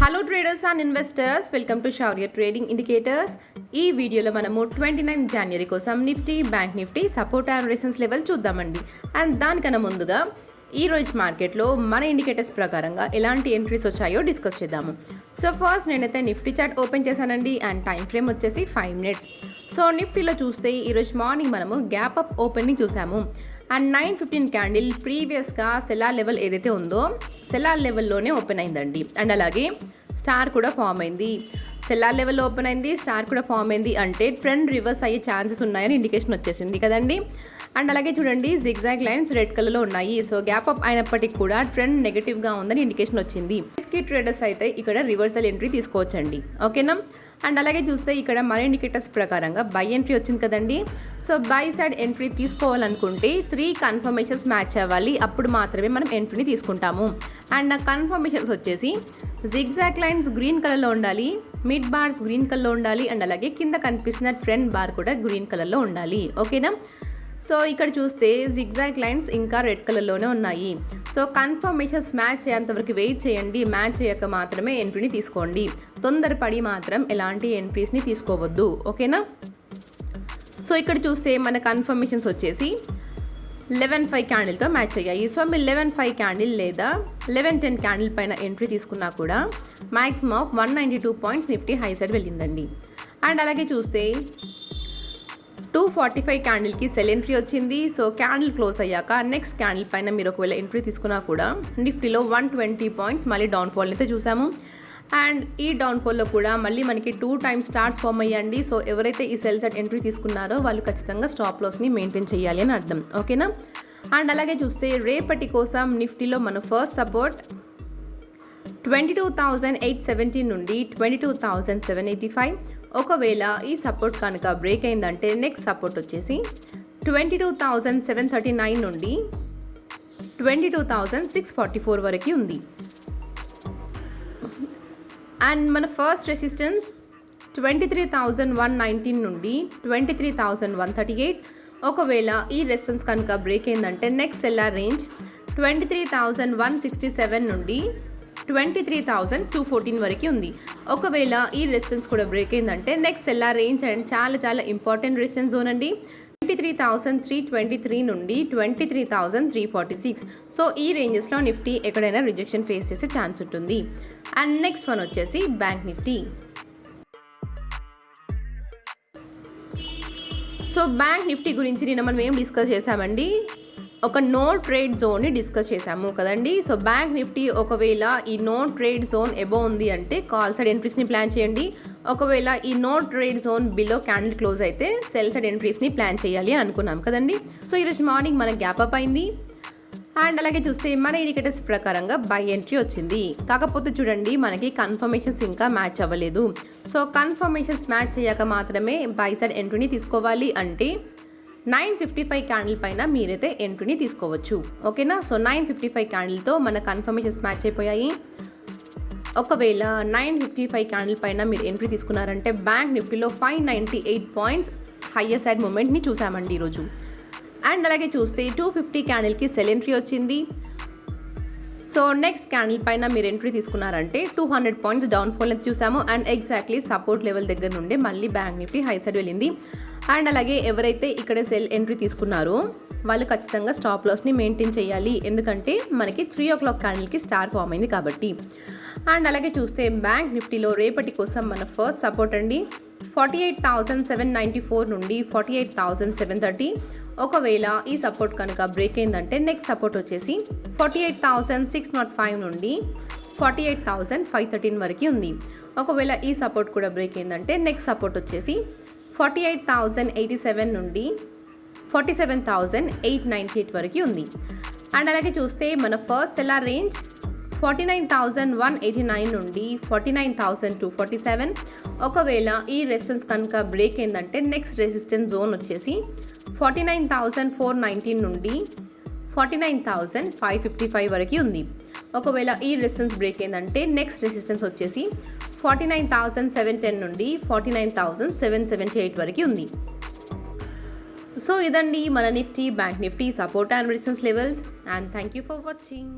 Hello traders and investors, welcome to Shaurya trading indicators. ఈ వీడియోలో మనము 29 జనవరి కోసం Nifty, bank Nifty support and resistance level చూద్దామండి. అండ్ దానికన్నా ముందుగా ఈ రోజు మార్కెట్లో మన ఇండికేటర్స్ ప్రకారంగా ఎలాంటి ఎంట్రీస్ వచ్చాయో డిస్కస్ చేద్దాము. సో ఫస్ట్ నేనైతే నిఫ్టీ చార్ట్ ఓపెన్ చేశానండి అండ్ టైం ఫ్రేమ్ వచ్చేసి 5 minutes. సో నిఫ్టీలో చూస్తే ఈరోజు మార్నింగ్ మనము గ్యాప్ అప్ ఓపెనింగ్ చూసాము అండ్ 9:15 క్యాండిల్ ప్రీవియస్గా సెల్లార్ లెవెల్ ఏదైతే ఉందో సెల్లార్ లెవెల్లోనే ఓపెన్ అయిందండి. అండ్ అలాగే స్టార్ కూడా ఫామ్ అయింది. సెల్లార్ లెవెల్లో ఓపెన్ అయింది, స్టార్ కూడా ఫామ్ అయింది అంటే ట్రెండ్ రివర్స్ అయ్యే ఛాన్సెస్ ఉన్నాయని ఇండికేషన్ వచ్చేసింది కదండి. అండ్ అలాగే చూడండి జిగ్జాగ్ లైన్స్ రెడ్ కలర్లో ఉన్నాయి. సో గ్యాప్ అప్ అయినప్పటికీ కూడా ట్రెండ్ నెగటివ్గా ఉందని ఇండికేషన్ వచ్చింది. రిస్కీ ట్రేడర్స్ అయితే ఇక్కడ రివర్సల్ ఎంట్రీ తీసుకోవచ్చండి, ఓకేనా. అండ్ అలాగే చూస్తే ఇక్కడ మన ఇండికేటర్స్ ప్రకారంగా బై ఎంట్రీ వచ్చింది కదండి. సో బై సైడ్ ఎంట్రీ తీసుకోవాలనుకుంటే 3 కన్ఫర్మేషన్స్ మ్యాచ్ అవ్వాలి, అప్పుడు మాత్రమే మనం ఎంట్రీని తీసుకుంటాము. అండ్ ఆ కన్ఫర్మేషన్స్ వచ్చేసి జిగ్జాగ్ లైన్స్ గ్రీన్ కలర్లో ఉండాలి, మిడ్ బార్స్ గ్రీన్ కలర్లో ఉండాలి, అండ్ అలాగే కింద కనిపిస్తున్న ట్రెండ్ బార్ కూడా గ్రీన్ కలర్లో ఉండాలి, ఓకేనా. సో ఇక్కడ చూస్తే జిగ్జాగ్ లైన్స్ ఇంకా రెడ్ కలర్లోనే ఉన్నాయి. సో కన్ఫర్మేషన్స్ మ్యాచ్ అయ్యేంత వరకు వెయిట్ చేయండి, మ్యాచ్ అయ్యాక మాత్రమే ఎంట్రీని తీసుకోండి. తొందరపడి మాత్రం ఎలాంటి ఎంట్రీస్ని తీసుకోవద్దు, ఓకేనా. సో ఇక్కడ చూస్తే మన కన్ఫర్మేషన్స్ వచ్చేసి 11:5 క్యాండిల్తో మ్యాచ్ అయ్యాయి. సో మీరు 11:5 క్యాండిల్ లేదా 11:10 క్యాండిల్ పైన ఎంట్రీ తీసుకున్నా కూడా maximum of 192 points Nifty high side వెళ్ళిందండి. అండ్ అలాగే చూస్తే 2:45 క్యాండిల్కి సెల్ ఎంట్రీ వచ్చింది. సో క్యాండిల్ క్లోజ్ అయ్యాక నెక్స్ట్ క్యాండిల్ పైన మీరు ఒకవేళ ఎంట్రీ తీసుకున్నా కూడా నిఫ్టీలో 120 పాయింట్స్ మళ్ళీ డౌన్ఫాల్ అయితే చూసాము. అండ్ ఈ డౌన్ఫాల్లో కూడా మళ్ళీ మనకి 2 times స్టార్ట్స్ ఫామ్ అయ్యండి. సో ఎవరైతే ఈ సెల్ సైడ్ ఎంట్రీ తీసుకున్నారో వాళ్ళు ఖచ్చితంగా స్టాప్ లాస్ని మెయింటైన్ చేయాలి అని అర్థం, ఓకేనా. అండ్ అలాగే చూస్తే రేపటి కోసం నిఫ్టీలో మన ఫస్ట్ సపోర్ట్ 22,870 నుండి 22,785. ఒకవేళ ఈ సపోర్ట్ కనుక బ్రేక్ అయిందంటే నెక్స్ట్ సపోర్ట్ వచ్చేసి 22,739 నుండి 22,644 వరకు ఉంది. అండ్ మన ఫస్ట్ రెసిస్టెన్స్ 23,119 నుండి 23,138. ఒకవేళ ఈ రెసిస్టెన్స్ కనుక బ్రేక్ అయిందంటే నెక్స్ట్ సెల్లార్ రేంజ్ 23,167 నుండి 23,214 వరకు ఉంది. ఒకవేళ ఈ రెసిస్టెన్స్ కూడా బ్రేక్ అయిందంటే నెక్స్ట్ సెల్లార్ రేంజ్ అండ్ చాలా ఇంపార్టెంట్ రెసిస్టెన్స్ జోన్ అండి 23,323 నుండి 23,346. సో ఈ రేంజెస్లో నిఫ్టీ ఎక్కడైనా రిజెక్షన్ ఫేస్ చేసే ఛాన్స్ ఉంటుంది. అండ్ నెక్స్ట్ వన్ వచ్చేసి bank Nifty. So bank Nifty గురించి నిన్న మనం ఏం డిస్కస్ చేసామండి, ఒక నో ట్రేడ్ జోన్ని డిస్కస్ చేసాము కదండి. సో బ్యాంక్ నిఫ్టీ ఒకవేళ ఈ నో ట్రేడ్ జోన్ ఎబో ఉంది అంటే కాల్ సైడ్ ఎంట్రీస్ని ప్లాన్ చేయండి. ఒకవేళ ఈ no trade zone below candle close అయితే సెల్ సైడ్ ఎంట్రీస్ని ప్లాన్ చేయాలి అని అనుకున్నాం కదండి. సో ఈరోజు మార్నింగ్ మన గ్యాప్ అప్ అయింది. అండ్ అలాగే చూస్తే మన ఇండికేటర్స్ ప్రకారంగా బై ఎంట్రీ వచ్చింది. కాకపోతే చూడండి మనకి కన్ఫర్మేషన్స్ ఇంకా మ్యాచ్ అవ్వలేదు. సో కన్ఫర్మేషన్స్ మ్యాచ్ అయ్యాక మాత్రమే బై సైడ్ ఎంట్రీని తీసుకోవాలి. అంటే 9:55 క్యాండిల్ పైన మీరైతే ఎంట్రీని తీసుకోవచ్చు, ఓకేనా. సో 9:55 క్యాండిల్తో మన కన్ఫర్మేషన్స్ మ్యాచ్ అయిపోయాయి. ఒకవేళ 9:55 క్యాండిల్ పైన మీరు ఎంట్రీ తీసుకున్నారంటే బ్యాంక్ నిఫ్టీలో 598 పాయింట్స్ హయ్యర్ సైడ్ మూమెంట్ని చూసామండి ఈరోజు. అండ్ అలాగే చూస్తే 250 క్యాండిల్కి సెల్ ఎంట్రీ వచ్చింది. సో నెక్స్ట్ క్యాండిల్ పైన మీరు ఎంట్రీ తీసుకున్నారంటే 200 పాయింట్స్ డౌన్ఫాల్ అయితే చూసాము. అండ్ ఎగ్జాక్ట్లీ సపోర్ట్ లెవెల్ దగ్గర నుండి మళ్ళీ బ్యాంక్ నిఫ్టీ హై సైడ్ వెళ్ళింది. అండ్ అలాగే ఎవరైతే ఇక్కడ సెల్ ఎంట్రీ తీసుకున్నారో వాళ్ళు ఖచ్చితంగా స్టాప్ లాస్ని మెయింటైన్ చేయాలి, ఎందుకంటే మనకి 3 o'clock క్యాండిల్కి స్టార్ ఫామ్ అయింది కాబట్టి. అండ్ అలాగే చూస్తే బ్యాంక్ నిఫ్టీలో రేపటి కోసం మన ఫస్ట్ సపోర్ట్ అండి 48,794 నుండి 48,730. ఒకవేళ ఈ సపోర్ట్ కనుక బ్రేక్ అయిందంటే నెక్స్ట్ సపోర్ట్ వచ్చేసి 48,605 నుండి 48,513 వరకు ఉంది. ఒకవేళ ఈ సపోర్ట్ కూడా బ్రేక్ అయిందంటే నెక్స్ట్ సపోర్ట్ వచ్చేసి 48,087 నుండి 47,898 వరకు ఉంది. అండ్ అలాగే చూస్తే మన ఫస్ట్ సెల్లార్ రేంజ్ 49,189 నుండి 49,247. ఒకవేళ ఈ రెసిస్టెన్స్ కనుక బ్రేక్ అయిందంటే నెక్స్ట్ రెసిస్టెన్స్ జోన్ వచ్చేసి 49,419 నుండి 49,555 వరకు ఉంది. ఒకవేళ ఈ రెసిస్టెన్స్ బ్రేక్ అయిందంటే నెక్స్ట్ రెసిస్టెన్స్ వచ్చేసి 49,710 నుండి 49,778 వరకు ఉంది. సో ఇదండి మన Nifty, bank Nifty support and resistance levels. And thank you for watching.